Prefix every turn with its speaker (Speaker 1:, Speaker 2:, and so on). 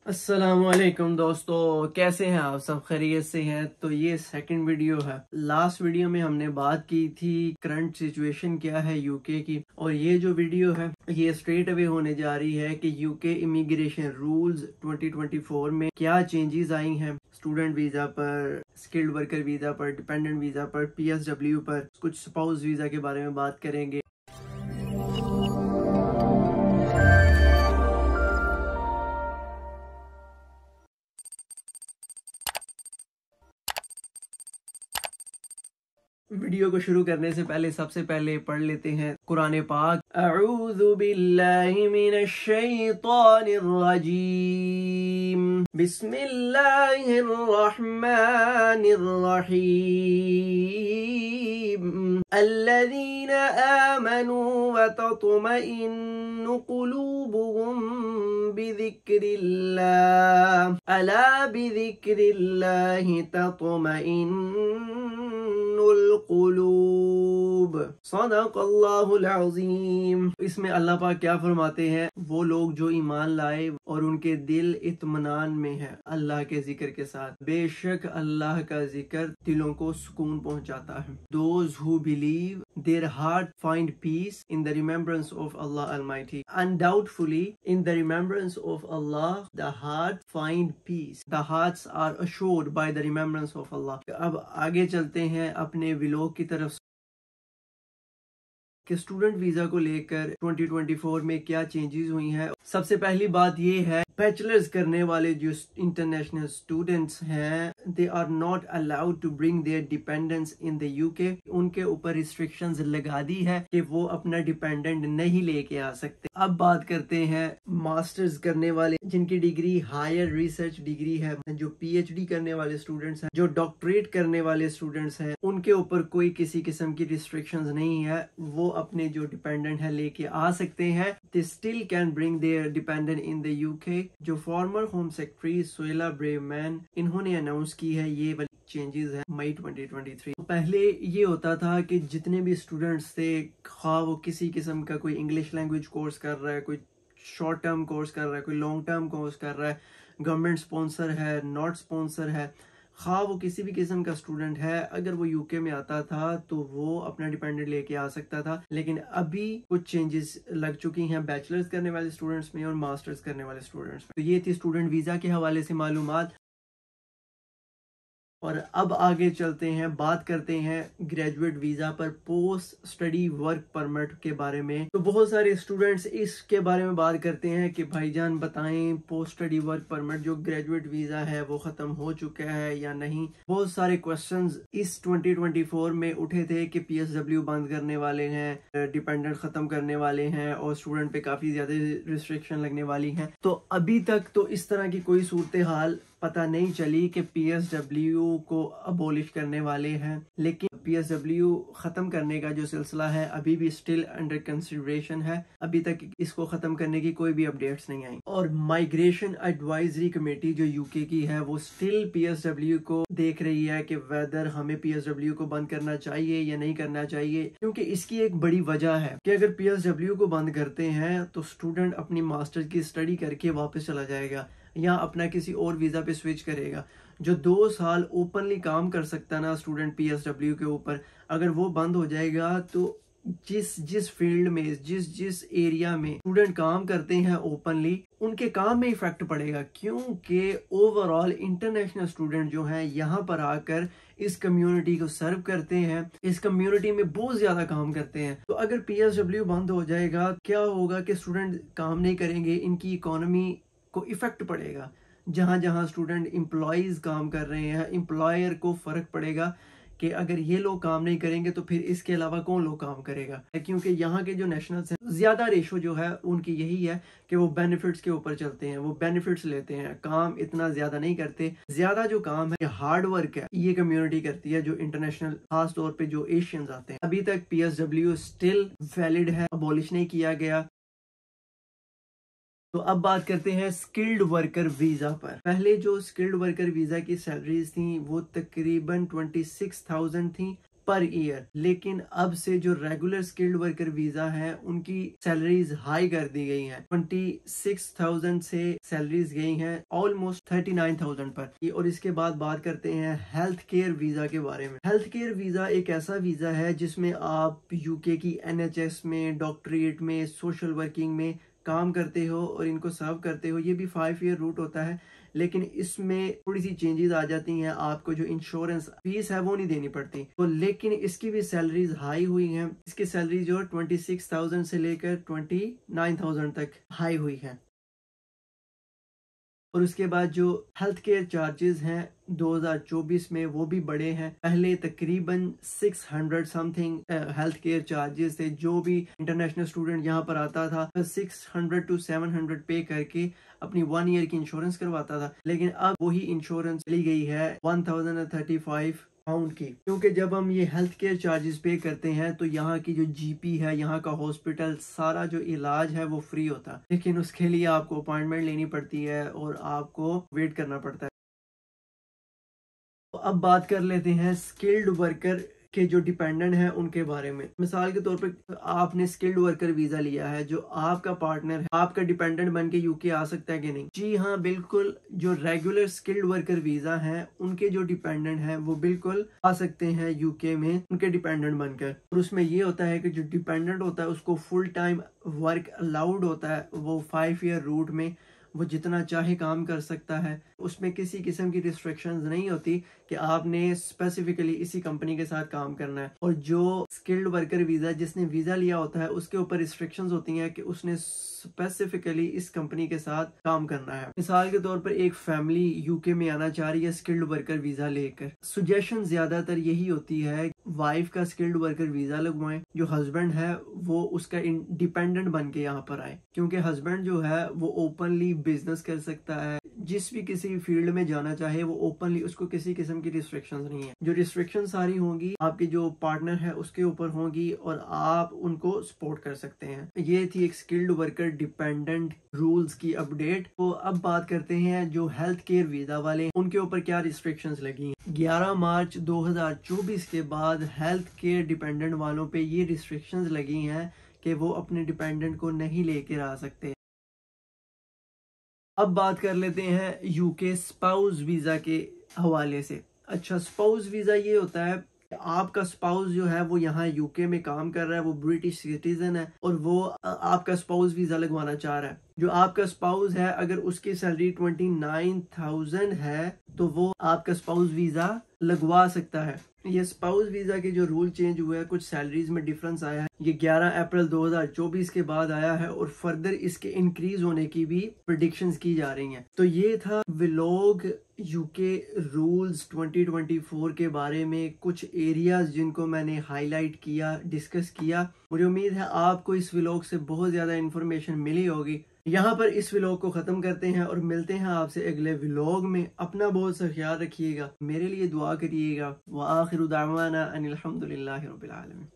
Speaker 1: अस्सलामुअलैकुम दोस्तों, कैसे हैं आप? सब खैरियत से हैं? तो ये सेकंड वीडियो है। लास्ट वीडियो में हमने बात की थी करंट सिचुएशन क्या है यूके की, और ये जो वीडियो है ये स्ट्रेट अवे होने जा रही है कि यूके इमिग्रेशन रूल्स 2024 में क्या चेंजेस आई हैं स्टूडेंट वीजा पर, स्किल्ड वर्कर वीजा पर, डिपेंडेंट वीजा पर, पीएसडब्ल्यू पर, कुछ स्पाउस वीजा के बारे में बात करेंगे। वीडियो को शुरू करने से पहले सबसे पहले पढ़ लेते हैं कुरान पाक। अऊज़ु बिल्लाहि मिनश शैतानिर रजीम, बिस्मिल्लाहिर रहमानिर रहीम, अल्लज़ीना आमनू व तत्मइन्नु क़ुलूबुहुम बिज़िक्रिल्लाह, अला बिज़िक्रिल्लाहि तत्मइन्नुल क़ुलूब। सदक़ल्लाहुल अज़ीम। इसमें अल्लाह पाक क्या फरमाते हैं? वो लोग जो ईमान लाए और उनके दिल इत्मीनान में है अल्लाह के जिक्र के साथ, बेशक अल्लाह का जिक्र दिलों को सुकून पहुंचाता है। Those who believe, their heart find peace in the remembrance of Allah Almighty. Undoubtedly, in the remembrance of Allah, the heart find peace. The hearts are assured by the remembrance of Allah. अब आगे चलते हैं अपने vlog की तरफ कि student visa को लेकर 2024 में क्या चेंजेस हुई हैं। सबसे पहली बात ये है, बैचलर्स करने वाले जो इंटरनेशनल स्टूडेंट्स हैं, they are not allowed to bring their dependents in the UK. उनके ऊपर रिस्ट्रिक्शंस लगा दी है कि वो अपना डिपेंडेंट नहीं लेके आ सकते। अब बात करते हैं मास्टर्स करने वाले जिनकी डिग्री हायर रिसर्च डिग्री है, जो पीएचडी करने वाले स्टूडेंट्स हैं, जो डॉक्टरेट करने वाले स्टूडेंट्स हैं, उनके ऊपर कोई किसी किस्म की रिस्ट्रिक्शंस नहीं है। वो अपने जो डिपेंडेंट है लेके आ सकते हैं। They still can bring their dependent in the UK. जो फॉर्मर होम सेक्रेटरी सुहेला ब्रेवमैन, इन्होंने अनाउंस की है ये वाली चेंजेस है मई 2023। पहले ये होता था कि जितने भी स्टूडेंट्स थे, खा वो किसी किस्म का कोई इंग्लिश लैंग्वेज कोर्स कर रहा है, कोई शॉर्ट टर्म कोर्स कर रहा है, कोई लॉन्ग टर्म कोर्स कर रहा है, गवर्नमेंट स्पॉन्सर है, नॉट स्पॉन्सर है, खा वो किसी भी किस्म का स्टूडेंट है, अगर वो यूके में आता था तो वो अपना डिपेंडेंट लेके आ सकता था। लेकिन अभी कुछ चेंजेस लग चुकी हैं बैचलर्स करने वाले स्टूडेंट्स में और मास्टर्स करने वाले स्टूडेंट्स में। तो ये थी स्टूडेंट वीजा के हवाले से मालूमात। और अब आगे चलते हैं, बात करते हैं ग्रेजुएट वीजा पर पोस्ट स्टडी वर्क परमिट के बारे में। तो बहुत सारे स्टूडेंट्स इसके बारे में बात करते हैं कि भाईजान बताएं पोस्ट स्टडी वर्क परमिट जो ग्रेजुएट वीजा है वो खत्म हो चुका है या नहीं। बहुत सारे क्वेश्चंस इस 2024 में उठे थे कि पीएसडब्ल्यू बंद करने वाले हैं, डिपेंडेंट खत्म करने वाले हैं और स्टूडेंट पे काफी ज्यादा रिस्ट्रिक्शन लगने वाली है। तो अभी तक तो इस तरह की कोई सूरत हाल पता नहीं चली कि पीएसडब्ल्यू को अबोलिश करने वाले हैं, लेकिन पीएसडब्ल्यू खत्म करने का जो सिलसिला है अभी भी स्टिल अंडर कंसिडरेशन है। अभी तक इसको खत्म करने की कोई भी अपडेट्स नहीं आई। और माइग्रेशन एडवाइजरी कमेटी जो यूके की है वो स्टिल पीएसडब्ल्यू को देख रही है कि वेदर हमें पीएसडब्ल्यू को बंद करना चाहिए या नहीं करना चाहिए, क्योंकि इसकी एक बड़ी वजह है कि अगर पीएसडब्ल्यू को बंद करते हैं तो स्टूडेंट अपनी मास्टर्स की स्टडी करके वापस चला जाएगा या अपना किसी और वीजा पे स्विच करेगा। जो 2 साल ओपनली काम कर सकता ना स्टूडेंट पीएसडब्ल्यू के ऊपर, अगर वो बंद हो जाएगा तो जिस फील्ड में, जिस एरिया में स्टूडेंट काम करते हैं ओपनली, उनके काम में इफेक्ट पड़ेगा। क्योंकि ओवरऑल इंटरनेशनल स्टूडेंट जो हैं यहाँ पर आकर इस कम्युनिटी को सर्व करते हैं, इस कम्युनिटी में बहुत ज्यादा काम करते हैं। तो अगर पीएसडब्ल्यू बंद हो जाएगा, क्या होगा कि स्टूडेंट काम नहीं करेंगे, इनकी इकोनॉमी को इफेक्ट पड़ेगा। जहां जहां स्टूडेंट एम्प्लॉयज काम कर रहे हैं, एम्प्लॉयर को फर्क पड़ेगा कि अगर ये लोग काम नहीं करेंगे तो फिर इसके अलावा कौन लोग काम करेगा। क्योंकि यहाँ के जो नेशनल्स हैं, ज्यादा रेशो जो है उनकी यही है कि वो बेनिफिट्स के ऊपर चलते हैं, वो बेनिफिट्स लेते हैं, काम इतना ज्यादा नहीं करते। ज्यादा जो काम है, हार्ड वर्क है, ये कम्युनिटी करती है जो इंटरनेशनल, खास तौर पे जो एशियंस आते हैं। अभी तक पीएसडब्ल्यू स्टिल वैलिड है, अबॉलिश नहीं किया गया। तो अब बात करते हैं स्किल्ड वर्कर वीजा पर। पहले जो स्किल्ड वर्कर वीजा की सैलरीज थी वो तकरीबन 26,000 थी पर ईयर। लेकिन अब से जो रेगुलर स्किल्ड वर्कर वीजा है उनकी सैलरीज हाई कर दी गई हैं। 26,000 से सैलरीज गई हैं ऑलमोस्ट 39,000 पर। और इसके बाद बात करते हैं हेल्थ केयर वीजा के बारे में। हेल्थ केयर वीजा एक ऐसा वीजा है जिसमें आप यूके की NHS में, डॉक्टरेट में, सोशल वर्किंग में काम करते हो और इनको सर्व करते हो। ये भी 5 ईयर रूट होता है, लेकिन इसमें थोड़ी सी चेंजेस आ जाती हैं। आपको जो इंश्योरेंस फीस है वो नहीं देनी पड़ती, तो लेकिन इसकी भी सैलरीज हाई हुई हैं। इसकी सैलरी जो 26,000 से लेकर 29,000 तक हाई हुई है। और उसके बाद जो हेल्थ केयर चार्जेस हैं 2024 में वो भी बढ़े हैं। पहले तकरीबन 600 समथिंग हेल्थ केयर चार्जेस थे। जो भी इंटरनेशनल स्टूडेंट यहाँ पर आता था 600 to 700 पे करके अपनी 1 ईयर की इंश्योरेंस करवाता था। लेकिन अब वही इंश्योरेंस चली गई है 1035 पाउंड की, क्योंकि जब हम ये हेल्थ केयर चार्जेस पे करते हैं तो यहाँ की जो GP है, यहाँ का हॉस्पिटल, सारा जो इलाज है वो फ्री होता है। लेकिन उसके लिए आपको अपॉइंटमेंट लेनी पड़ती है और आपको वेट करना पड़ता है। तो अब बात कर लेते हैं स्किल्ड वर्कर के जो डिपेंडेंट हैं उनके बारे में। मिसाल के तौर पे आपने स्किल्ड वर्कर वीजा लिया है, जो आपका पार्टनर है, आपका डिपेंडेंट बन के यूके आ सकता है कि नहीं? जी हाँ, बिल्कुल। जो रेगुलर स्किल्ड वर्कर वीजा हैं उनके जो डिपेंडेंट हैं वो बिल्कुल आ सकते हैं यूके में उनके डिपेंडेंट बनकर। और उसमें ये होता है कि जो डिपेंडेंट होता है उसको फुल टाइम वर्क अलाउड होता है। वो 5 ईयर रूट में वो जितना चाहे काम कर सकता है। उसमें किसी किस्म की रिस्ट्रिक्शंस नहीं होती कि आपने स्पेसिफिकली इसी कंपनी के साथ काम करना है। और जो स्किल्ड वर्कर वीजा जिसने वीजा लिया होता है उसके ऊपर रिस्ट्रिक्शंस होती हैं कि उसने स्पेसिफिकली इस कंपनी के साथ काम करना है। मिसाल के तौर पर एक फैमिली यूके में आना चाह रही है स्किल्ड वर्कर वीजा लेकर। सजेशन ज्यादातर यही होती है वाइफ का स्किल्ड वर्कर वीजा लगवाएं, जो हस्बैंड है वो उसका डिपेंडेंट बन के यहाँ पर आए, क्योंकि हस्बैंड जो है वो ओपनली बिजनेस कर सकता है। जिस भी किसी फील्ड में जाना चाहे वो ओपनली, उसको किसी किस्म की रिस्ट्रिक्शंस नहीं है। जो रिस्ट्रिक्शन सारी होंगी आपके जो पार्टनर है उसके ऊपर होंगी और आप उनको सपोर्ट कर सकते हैं। ये थी एक स्किल्ड वर्कर डिपेंडेंट रूल्स की अपडेट। तो अब बात करते हैं जो हेल्थ केयर वीजा वाले उनके ऊपर क्या रिस्ट्रिक्शंस लगी हैं। 11 मार्च 2024 के बाद हेल्थ केयर डिपेंडेंट वालों पे ये रिस्ट्रिक्शंस लगी हैं कि वो अपने डिपेंडेंट को नहीं लेकर आ सकते। अब बात कर लेते हैं यूके स्पाउस वीजा के हवाले से। अच्छा, स्पाउस वीजा ये होता है कि आपका स्पाउस जो है वो यहाँ यूके में काम कर रहा है, वो ब्रिटिश सिटीजन है और वो आपका स्पाउस वीजा लगवाना चाह रहा है। जो आपका स्पाउस है अगर उसकी सैलरी 29,000 है तो वो आपका स्पाउस वीजा लगवा सकता है। ये स्पाउस वीजा के जो रूल चेंज हुए हैं, कुछ सैलरीज में डिफरेंस आया है। ये 11 अप्रैल 2024 के बाद आया है और फर्दर इसके इंक्रीज होने की भी प्रेडिक्शंस की जा रही हैं। तो ये था व्लॉग यूके रूल्स 2024 के बारे में, कुछ एरियाज जिनको मैंने हाईलाइट किया, डिस्कस किया। मुझे उम्मीद है आपको इस व्लॉग से बहुत ज्यादा इंफॉर्मेशन मिली होगी। यहाँ पर इस व्लॉग को खत्म करते हैं और मिलते हैं आपसे अगले व्लॉग में। अपना बहुत सा ख्याल रखिएगा, मेरे लिए दुआ करिएगा। व आखिरु दावाना अनिल हम्दुलिल्लाहि रब्बिल आलमीन।